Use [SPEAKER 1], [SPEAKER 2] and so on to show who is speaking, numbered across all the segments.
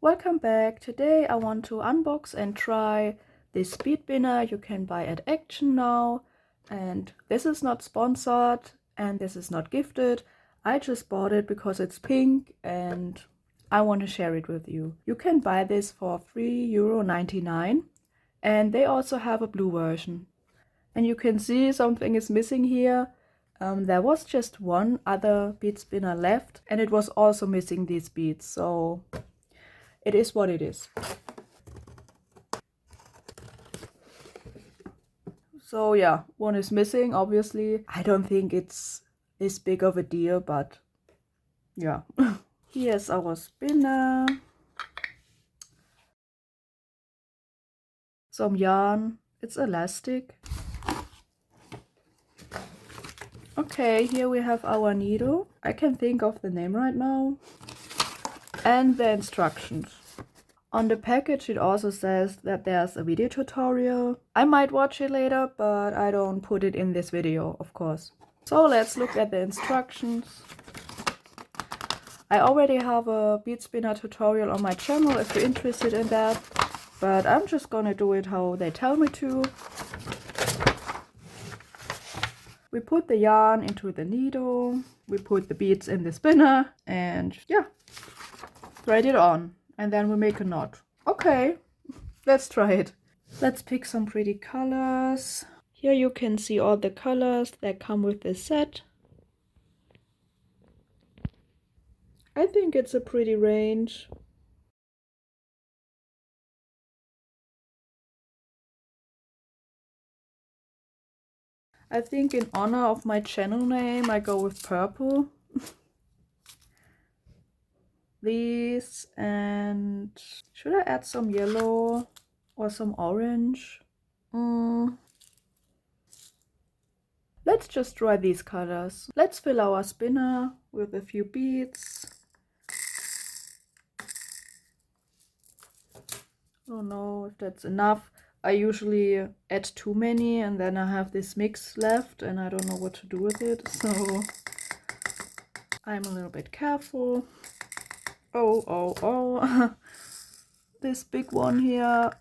[SPEAKER 1] Welcome back. Today I want to unbox and try this Beadspinner you can buy at Action now. And this is not sponsored and this is not gifted. I just bought it because it's pink and I want to share it with you. You can buy this for €3.99 and they also have a blue version. And you can see something is missing here. There was just one other bead spinner left and it was also missing these beads, so it is what it is. So yeah, one is missing, obviously. I don't think it's this big of a deal, but yeah. Here's our spinner. Some yarn. It's elastic. Okay, here we have our needle. I can think of the name right now. And the instructions. On the package it also says that there's a video tutorial. I might watch it later, but I don't put it in this video, of course. So let's look at the instructions. I already have a bead spinner tutorial on my channel if you're interested in that, but I'm just gonna do it how they tell me to. We put the yarn into the needle, we put the beads in the spinner, and yeah, thread it on, and then we make a knot. Okay, let's try it. Let's pick some pretty colors. Here you can see all the colors that come with this set. I think it's a pretty range. I think in honor of my channel name, I go with purple. These, and should I add some yellow or some orange? Let's just try these colors. Let's fill our spinner with a few beads. I don't know if that's enough. I usually add too many and then I have this mix left and I don't know what to do with it, so I'm a little bit careful. Oh. This big one here,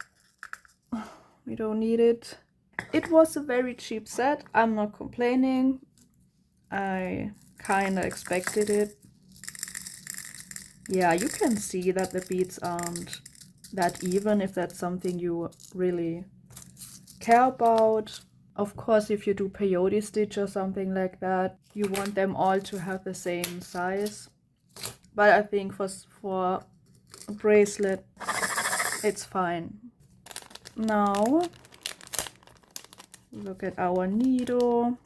[SPEAKER 1] we don't need it. It was a very cheap set, I'm not complaining. I kinda expected it. Yeah, you can see that the beads aren't that even, if that's something you really care about. Of course, if you do peyote stitch or something like that, you want them all to have the same size. But I think for a bracelet, it's fine. Now, look at our needle.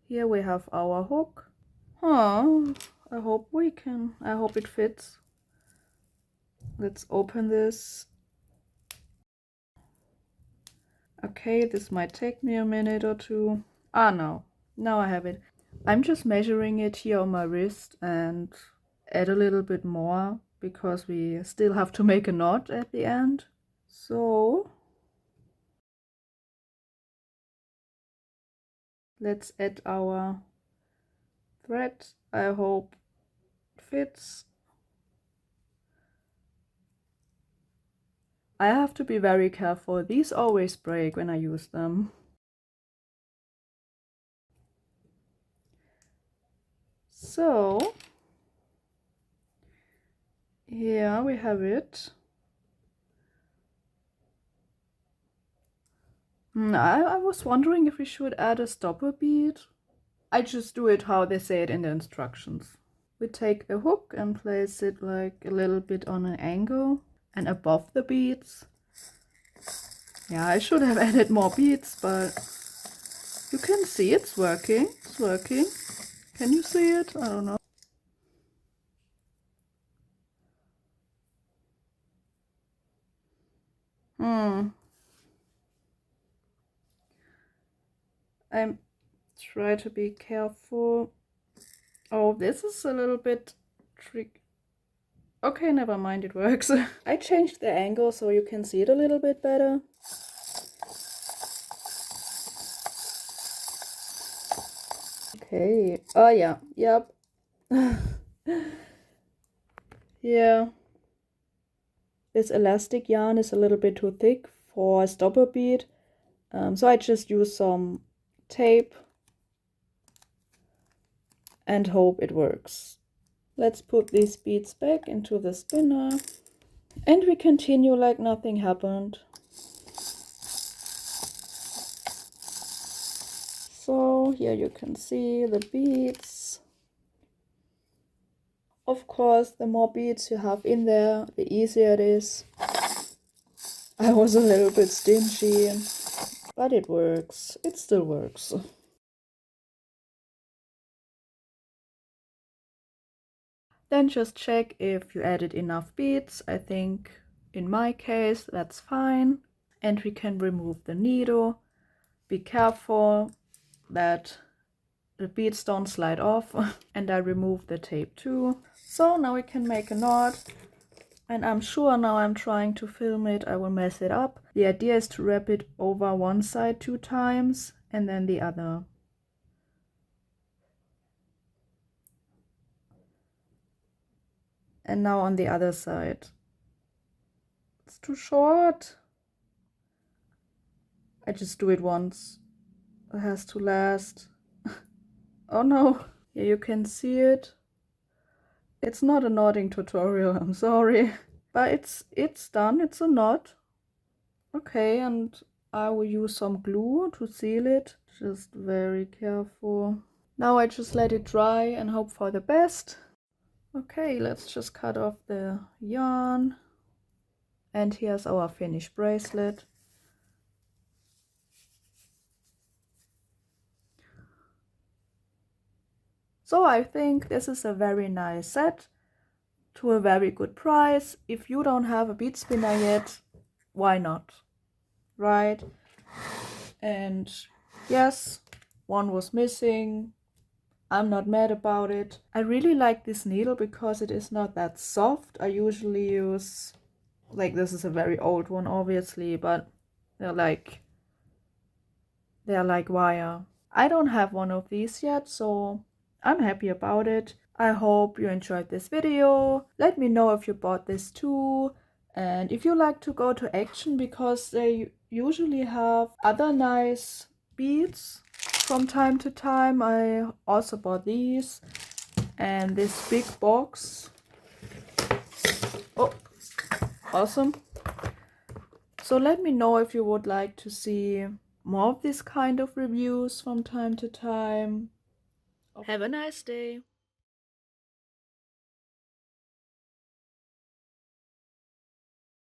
[SPEAKER 1] Here we have our hook. I hope it fits. Let's open this. Okay, this might take me a minute or two. No, now I have it. I'm just measuring it here on my wrist and add a little bit more because we still have to make a knot at the end. So let's add our thread. I hope it fits. I have to be very careful. These always break when I use them. So here we have it. I was wondering if we should add a stopper bead. I just do it how they say it in the instructions. We take the hook and place it like a little bit on an angle and above the beads. Yeah, I should have added more beads, but you can see it's working. It's working. Can you see it? I don't know. I try to be careful. Oh, this is a little bit tricky. Okay, never mind, it works. I changed the angle so you can see it a little bit better. Okay. Oh yeah, yep. Yeah. this elastic yarn is a little bit too thick for a stopper bead, so I just use some tape and hope it works. Let's put these beads back into the spinner and we continue like nothing happened. So here you can see the beads. Of course, the more beads you have in there, the easier it is. I was a little bit stingy, but it works. It still works. Then just check if you added enough beads. I think in my case that's fine. And we can remove the needle. Be careful that the beads don't slide off. And I removed the tape too. So now we can make a knot. And I'm sure now I'm trying to film it, I will mess it up. The idea is to wrap it over one side 2 times and then the other. And now on the other side. It's too short. I just do it once. It has to last. Oh no. Here you can see it. It's not a knotting tutorial, I'm sorry. But it's done, it's a knot. Okay, and I will use some glue to seal it. Just very careful. Now I just let it dry and hope for the best. Okay, let's just cut off the yarn. And here's our finished bracelet. So I think this is a very nice set to a very good price. If you don't have a bead spinner yet, why not? Right? And yes, one was missing. I'm not mad about it. I really like this needle because it is not that soft. I usually use, like, this is a very old one obviously, but they're like wire. I don't have one of these yet, so I'm happy about it. I hope you enjoyed this video. Let me know if you bought this too, and if you like to go to Action, because they usually have other nice beads from time to time. I also bought these and this big box. Oh, awesome. So let me know if you would like to see more of this kind of reviews from time to time. Have a nice day.